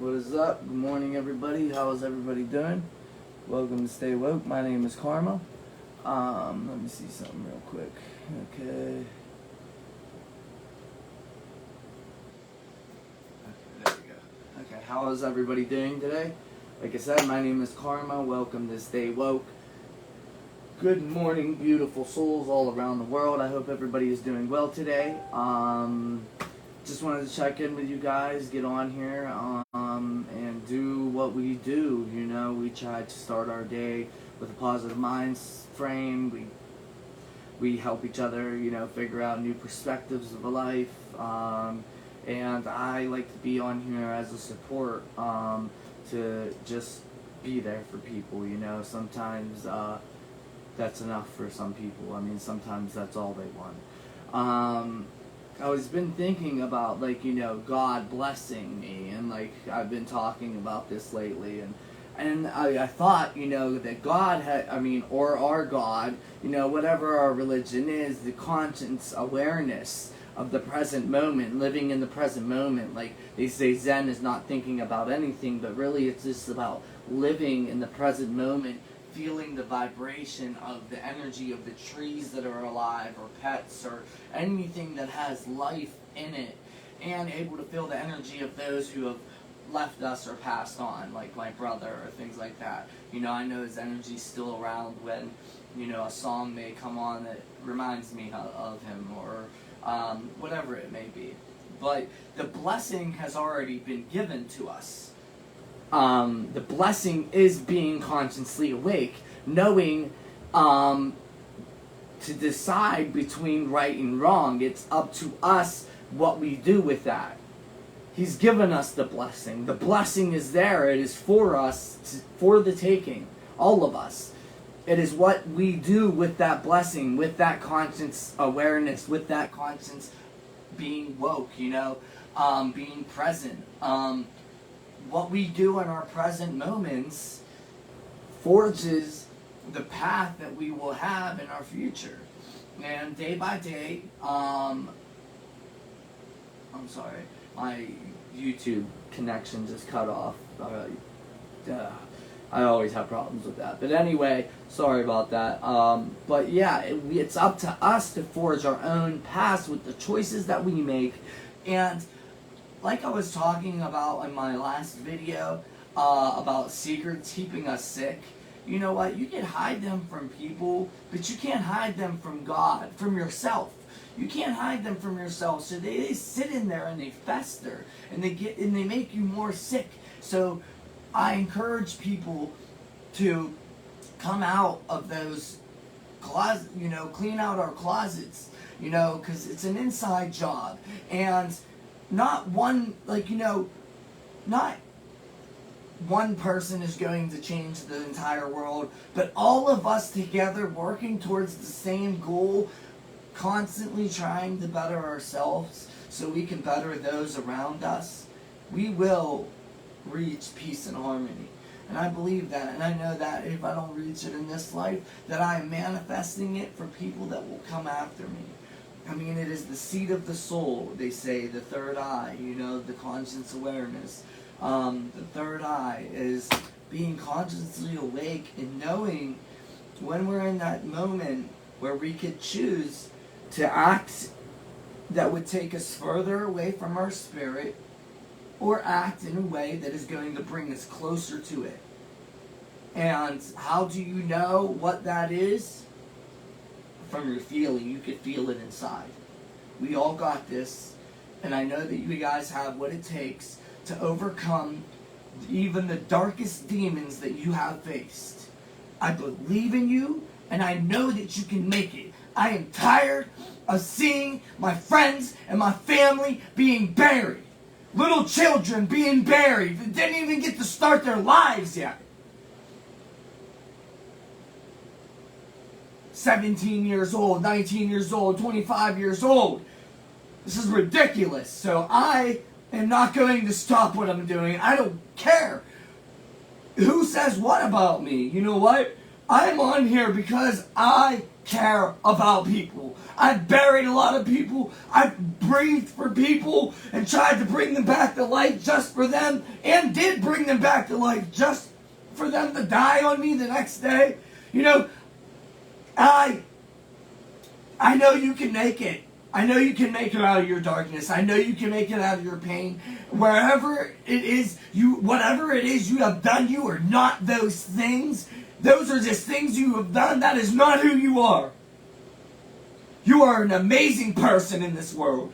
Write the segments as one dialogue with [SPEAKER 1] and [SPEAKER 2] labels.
[SPEAKER 1] What is up? Good morning, everybody. How is everybody doing? Welcome to Stay Woke. My name is Karma. Let me see something real quick. Okay. There we go. Okay, how is everybody doing today? Like I said, my name is Karma. Welcome to Stay Woke. Good morning, beautiful souls all around the world. I hope everybody is doing well today. Just wanted to check in with you guys, get on here, and do what we do. You know, we try to start our day with a positive mind frame. We help each other, you know, figure out new perspectives of life. And I like to be on here as a support, to just be there for people. You know, sometimes that's enough for some people. I mean, sometimes that's all they want. I was been thinking about, like, you know, God blessing me, and like I've been talking about this lately, and I thought, you know, that God had, or our God, you know, whatever our religion is, the conscious awareness of the present moment, living in the present moment. Like they say, Zen is not thinking about anything, but really it's just about living in the present moment, feeling the vibration of the energy of the trees that are alive, or pets, or anything that has life in it, and able to feel the energy of those who have left us or passed on, like my brother or things like that. You know, I know his energy's still around when, you know, a song may come on that reminds me of him, or whatever it may be. But the blessing has already been given to us. The blessing is being consciously awake, knowing to decide between right and wrong. It's up to us what we do with that. He's given us the blessing. The blessing is there. It is for us, for the taking. All of us. It is what we do with that blessing, with that conscious awareness, with that conscience being woke, you know, being present. What we do in our present moments forges the path that we will have in our future. And day by day, I'm sorry, my YouTube connection just cut off. I always have problems with that. But anyway, sorry about that. But yeah, it's up to us to forge our own paths with the choices that we make. And like I was talking about in my last video, about secrets keeping us sick, you know what? You can hide them from people, but you can't hide them from God, from yourself. You can't hide them from yourself. So they sit in there and they fester, and they make you more sick. So I encourage people to come out of those closets, you know, clean out our closets, you know, because it's an inside job. And not one, like, you know, not one person is going to change the entire world, but all of us together working towards the same goal, constantly trying to better ourselves so we can better those around us, we will reach peace and harmony. And I believe that, and I know that if I don't reach it in this life, that I am manifesting it for people that will come after me. I mean, it is the seat of the soul, they say, the third eye, you know, the conscious awareness. The third eye is being consciously awake and knowing when we're in that moment where we could choose to act that would take us further away from our spirit, or act in a way that is going to bring us closer to it. And how do you know what that is? From your feeling. You could feel it inside. We all got this, and I know that you guys have what it takes to overcome even the darkest demons that you have faced. I believe in you, and I know that you can make it. I am tired of seeing my friends and my family being buried. Little children being buried that didn't even get to start their lives yet. 17 years old, 19 years old, 25 years old. This is ridiculous. So I am not going to stop what I'm doing. I don't care who says what about me. You know what? I'm on here because I care about people. I've buried a lot of people. I've breathed for people and tried to bring them back to life just for them, and did bring them back to life just for them to die on me the next day. You know, I know you can make it. I know you can make it out of your darkness. I know you can make it out of your pain. Wherever it is, whatever it is you have done, you are not those things. Those are just things you have done. That is not who you are. You are an amazing person in this world.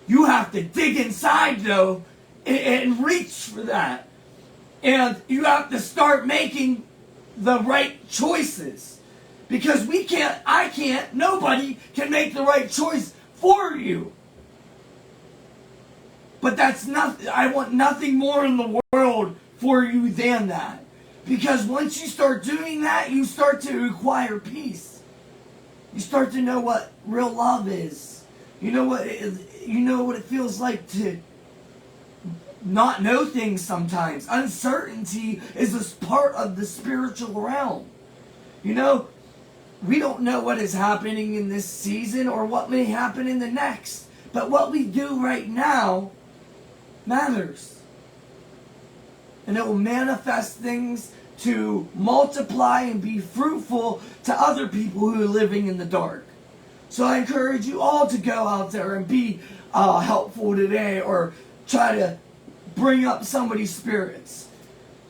[SPEAKER 1] You have to dig inside, though, and reach for that. And you have to start making the right choices. Because I can't, nobody can make the right choice for you. But that's nothing. I want nothing more in the world for you than that. Because once you start doing that, you start to acquire peace. You start to know what real love is. You know what it feels like to not know things sometimes. Uncertainty is a part of the spiritual realm. You know, we don't know what is happening in this season or what may happen in the next. But what we do right now matters. And it will manifest things to multiply and be fruitful to other people who are living in the dark. So I encourage you all to go out there and be helpful today, or try to bring up somebody's spirits.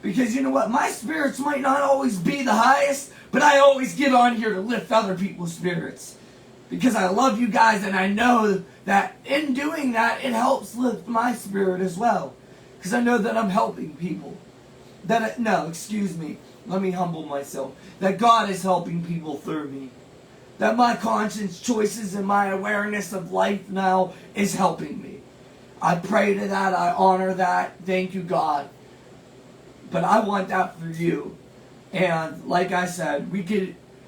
[SPEAKER 1] Because you know what? My spirits might not always be the highest, but I always get on here to lift other people's spirits. Because I love you guys, and I know that in doing that, it helps lift my spirit as well. Because I know that I'm helping people. Let me humble myself. That God is helping people through me. That my conscience choices and my awareness of life now is helping me. I pray to that. I honor that. Thank you, God. But I want that for you. And like I said,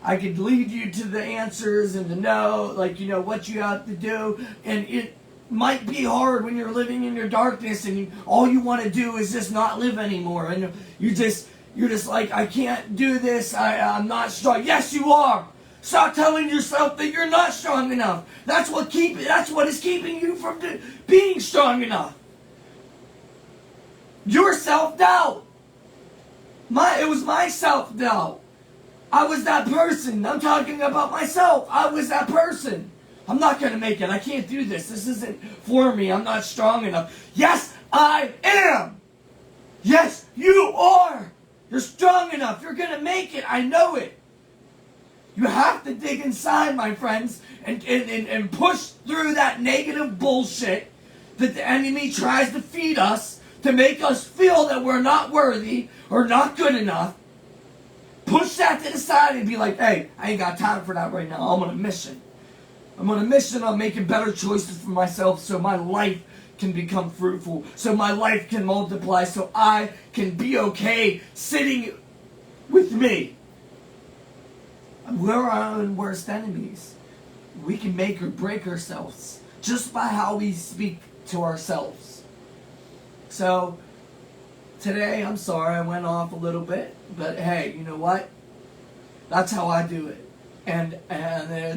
[SPEAKER 1] I could lead you to the answers and to know, what you have to do. And it might be hard when you're living in your darkness and all you want to do is just not live anymore. And you're just like, I can't do this. I'm not strong. Yes, you are. Stop telling yourself that you're not strong enough. That's what is keeping you from being strong enough. Your self-doubt. It was my self-doubt. I was that person. I'm talking about myself. I was that person. I'm not going to make it. I can't do this. This isn't for me. I'm not strong enough. Yes, I am. Yes, you are. You're strong enough. You're going to make it. I know it. You have to dig inside, my friends, and push through that negative bullshit that the enemy tries to feed us to make us feel that we're not worthy or not good enough. Push that to the side and be like, hey, I ain't got time for that right now. I'm on a mission. I'm on a mission on making better choices for myself so my life can become fruitful, so my life can multiply, so I can be okay sitting with me. We're our own worst enemies. We can make or break ourselves just by how we speak to ourselves. So, today, I'm sorry I went off a little bit, but hey, you know what? That's how I do it. And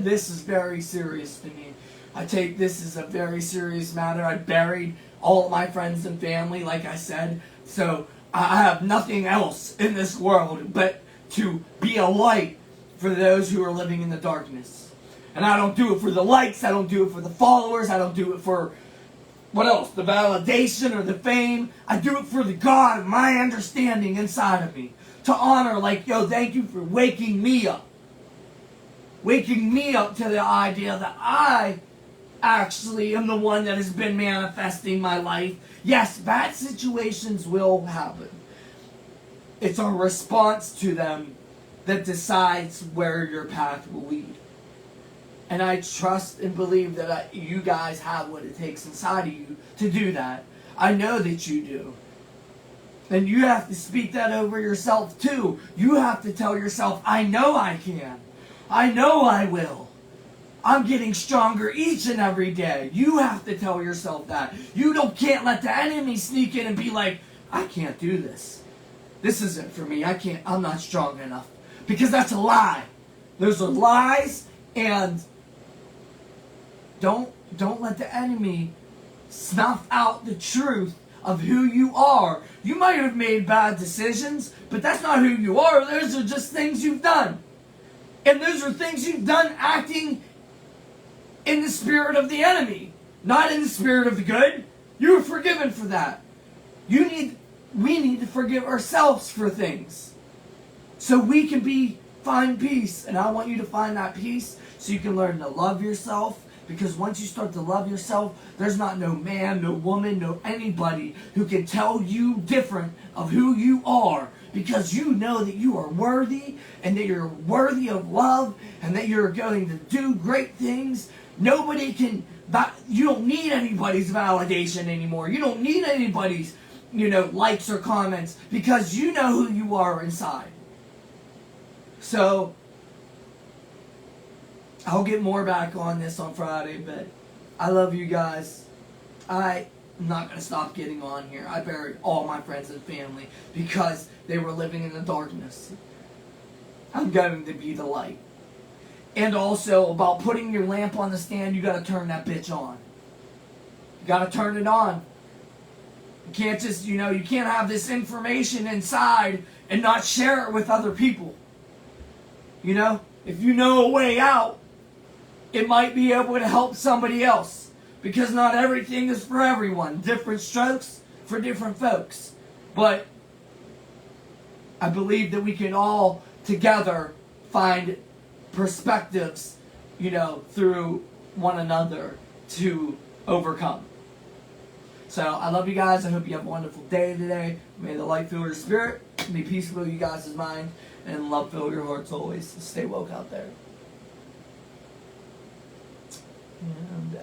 [SPEAKER 1] this is very serious to me. I take this as a very serious matter. I buried all of my friends and family, like I said. So I have nothing else in this world but to be a light for those who are living in the darkness. And I don't do it for the likes. I don't do it for the followers. I don't do it for, what else? The validation or the fame. I do it for the God, my understanding inside of me. To honor, thank you for waking me up. Waking me up to the idea that I actually am the one that has been manifesting my life. Yes, bad situations will happen. It's our response to them that decides where your path will lead. And I trust and believe that you guys have what it takes inside of you to do that. I know that you do. And you have to speak that over yourself too. You have to tell yourself, I know I can. I know I will. I'm getting stronger each and every day. You have to tell yourself that. You can't let the enemy sneak in and be like, I can't do this. This isn't for me. I'm not strong enough. Because that's a lie. Those are lies,
[SPEAKER 2] And don't let the enemy snuff out the truth of who you are. You might have made bad decisions, but that's not who you are. Those are just things you've done. And those are things you've done acting in the spirit of the enemy, not in the spirit of the good. You were forgiven for that. We need to forgive ourselves for things so we can find peace. And I want you to find that peace so you can learn to love yourself. Because once you start to love yourself, there's not no man, no woman, no anybody who can tell you different of who you are. Because you know that you are worthy, and that you're worthy of love, and that you're going to do great things. Nobody can, you don't need anybody's validation anymore. You don't need anybody's, likes or comments, because you know who you are inside. So, I'll get more back on this on Friday, but I love you guys. I'm not going to stop getting on here. I buried all my friends and family because they were living in the darkness. I'm going to be the light. And also, about putting your lamp on the stand, you got to turn that bitch on. You got to turn it on. You can't just, you can't have this information inside and not share it with other people. If you know a way out, it might be able to help somebody else. Because not everything is for everyone. Different strokes for different folks. But I believe that we can all together find perspectives, through one another to overcome. So I love you guys. I hope you have a wonderful day today. May the light fill your spirit. May peace fill you guys' mind. And love fill your hearts always. Stay woke out there. And